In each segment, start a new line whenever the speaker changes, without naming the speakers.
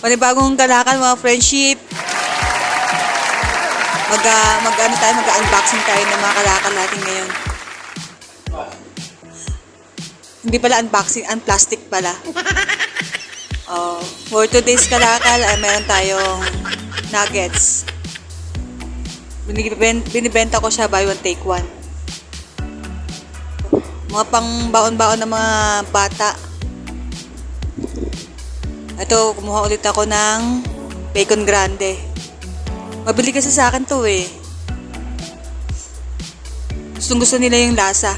Panibagong kalakal mga friendship. Mag-unboxing tayo ng mga kalakal natin ngayon. Hindi pala unboxing, unplastic pala. For today's kalakal ay meron tayong nuggets. Binibenta ko siya buy one take one. Mga pang baon-baon ng mga bata. Ito, kumuha ulit ako ng bacon grande. Mabili kasi sa akin to eh. Gusto nila yung lasa.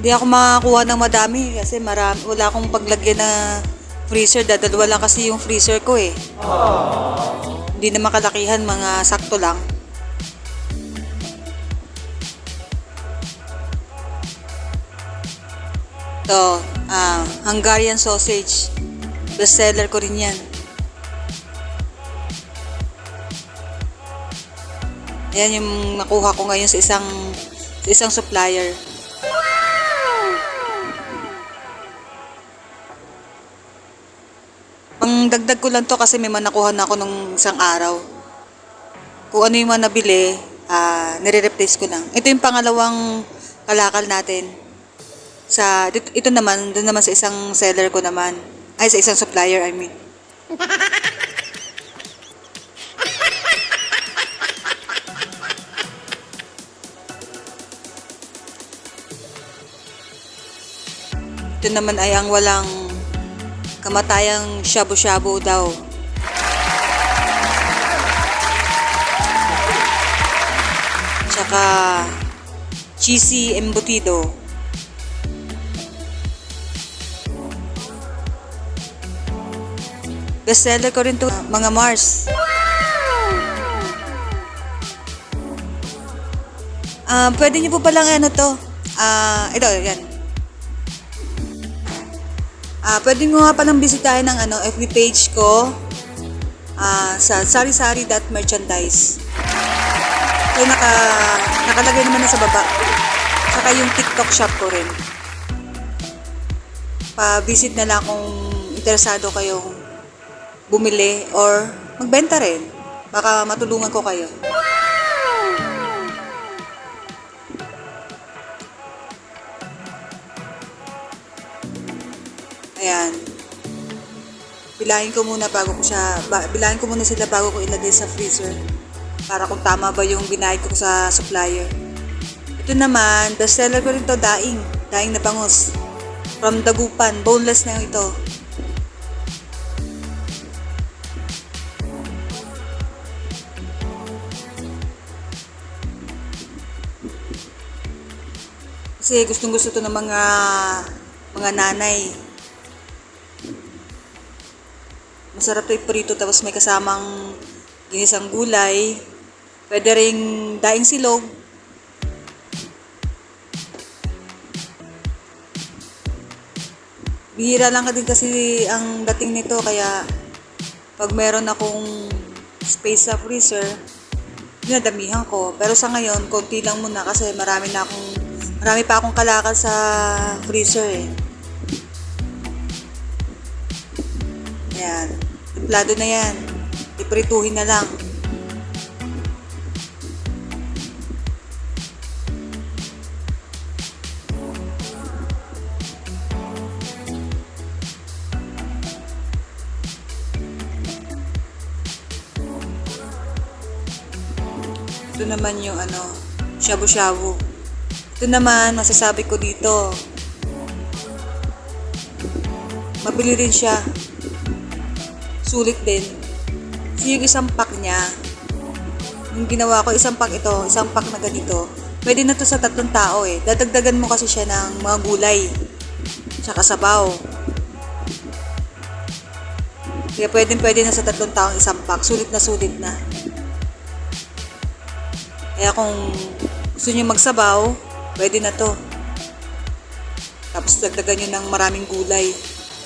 Hindi ako makakuha ng madami kasi wala akong paglagyan na freezer. Dadalwa lang kasi yung freezer ko eh. Hindi na makalakihan, mga sakto lang. Ito, Hungarian sausage. Best seller ko rin yan. Ayan yung nakuha ko ngayon sa isang supplier. Ang dagdag ko lang to kasi may nakuha na ako nung isang araw. Kung ano yung mga nabili, nire-replace ko lang. Ito yung pangalawang kalakal natin. Ito naman, doon naman sa isang seller ko naman. Ay, sa isang supplier, I mean. Ito naman ay ang walang kamatayang shabu-shabu daw. Tsaka cheesy embutido. Best seller ko rin to, mga Mars. Pwede niyo po palang ano to. Ito, yan. Pwede nyo nga palang bisitahin ng FB page ko sa sarisari.merchandise. So, nakalagay naman na sa baba. Saka yung TikTok shop ko rin. Pa-visit na lang kung interesado kayong bumili or magbenta rin. Baka matulungan ko kayo. Ayan. Bilahin ko muna sila bago ko ilagay sa freezer. Para kung tama ba yung binayad ko sa supplier. Ito naman, best seller ko rin to, daing. Daing na bangus. From Dagupan. Boneless na yung ito. Kasi gustong-gusto to ng mga nanay. Masarap to iprito tapos may kasamang ginisang gulay. Pwede ring daing silog. Bihira lang din kasi ang dating nito kaya pag meron akong space sa freezer, dinadamihan ko. Pero sa ngayon, konti lang muna kasi marami pa akong kalakal sa freezer eh. Ayan. Templado na yan. Iprituhin na lang. Ito naman yung shabu-shabu. Ito naman, masasabi ko dito. Mabili rin siya. Sulit din. Kasi yung isang pack niya, yung ginawa ko, isang pack na ganito, pwede na to sa 3 tao eh. Dadagdagan mo kasi siya ng mga gulay. Tsaka sabaw. Kaya pwede na sa 3 taong isang pack. Sulit na. Kaya kung gusto niyo magsabaw, pwede na to. Tapos dagdagan nyo ng maraming gulay.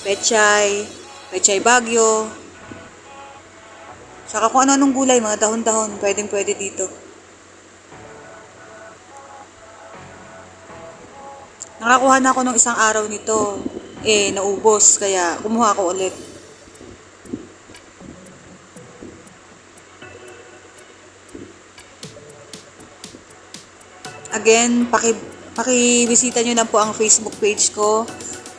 Pechay Bagyo, Saka kung ano-anong gulay, mga dahon-dahon, pwede dito. Nakakuha na ako ng isang araw nito. Naubos, kaya kumuha ako ulit. Again, pakibisita nyo lang po ang Facebook page ko,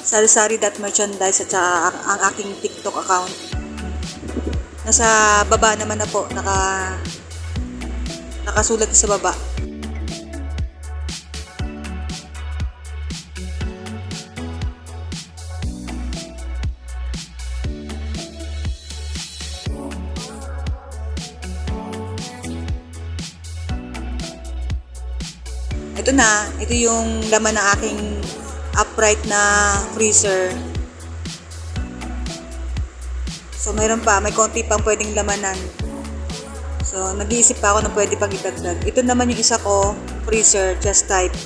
sarisari.merchandise, at saka ang aking TikTok account. Nasa baba naman na po, nakasulat sa baba. Ito na, ito yung laman ng aking upright na freezer. So, mayroon pa, may konti pang pwedeng lamanan. So, nag-iisip pa ako na pwede pang idagdag. Ito naman yung isa ko, freezer, just type.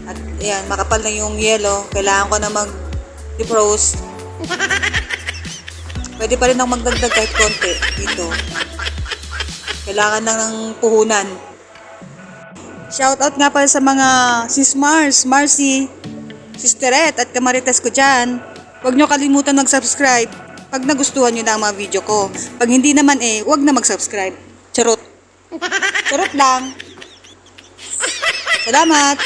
At ayan, makapal na yung yellow. Kailangan ko na mag-defrost. Pwede pa rin akong magdagdag kahit konti dito. Kailangan na ng puhunan. Shoutout nga pala sa mga sis Mars, Marcy, Sisteret at Kamarites ko dyan. Huwag nyo kalimutan mag-subscribe pag nagustuhan nyo na ang mga video ko. Pag hindi naman huwag na mag-subscribe. Charot. Charot lang. Salamat.